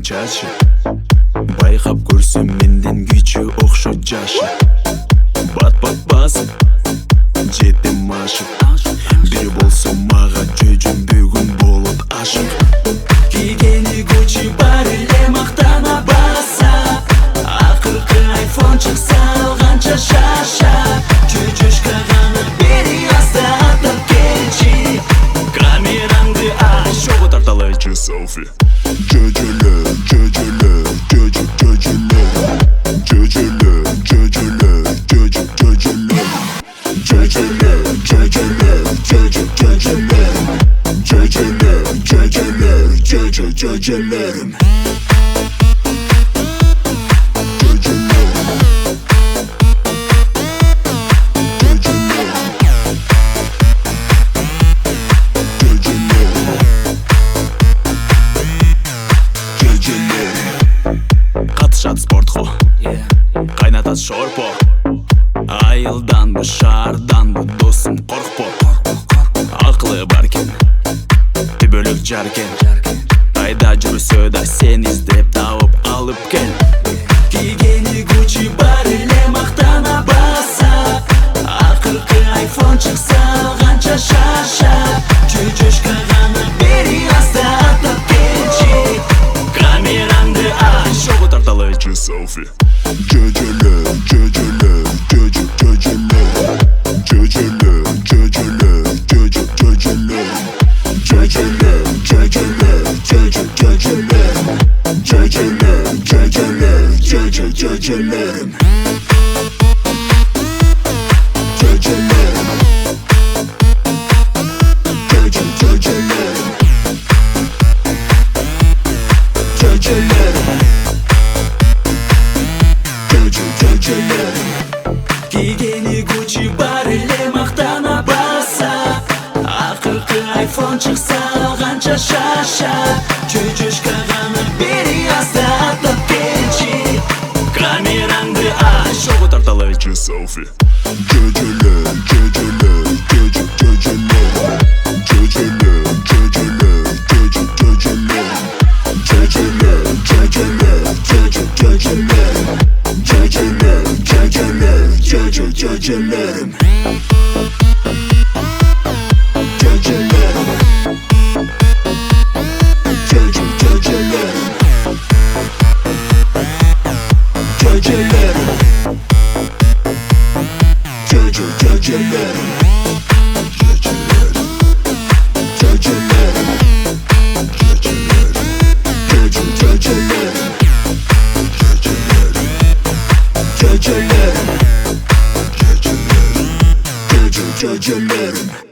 чачы байкап көрсөм менден күйчү окшойт жашы бат басып жетем ашык бир болсо мага жөжүм бүгүн болот ашык кийгени Gucci бар эле мактана баса акыркы iPhone чыкса алганча шаша чөчөшкө гана бери аздап келчи камераңды ач чогуу тарталайчы селфи жөжөлөр жөжөлөр жөжө жөжөлөр жөжөлөр жөжөлөр жөжө жөжөлөр жөжөлөр жөжөлөр жөжө жөжөлөр жөжөлөр жөжөлөр жөжө жөжөлөрүм катышат спортко кайнатат шорпо айылданбы шаарданбы досум коркпо акылы бар экен түбөлүк жар экен кайда жүрсө да сени издеп таап алып кел кийгени Gucci бар эле мактана баса акыркы iPhone чыкса алганча шаша чөчөшкө гана бери аздап келчи камераңды ач чогуу тарталайчы селфи жөжөлөр жөжөлөр жөжө жөжөлөр жөжөлөр жөжөлөр жөжө жөжөлөр жөжөлөр жөжөлөр жөжө жөжөлөр жөжөлөр жөжөлөр жөжө жөжөлөрүм кийгени Gucci бар эле мактана баса акыркы iPhone чыкса алганча шаша чөчөшкө гана бери аздап келчи камераңды ач чогуу тарталайчы селфи жөжөлөр жөжөлөр жөжө жөжөлөр жөжөлөр жөжөлөр жөжө жөжөлөр жөжөлөр жөжөлөр жөжө жөжөлөр жөжөлөр жөжөлөр жөжө жөжөлөрүм Judge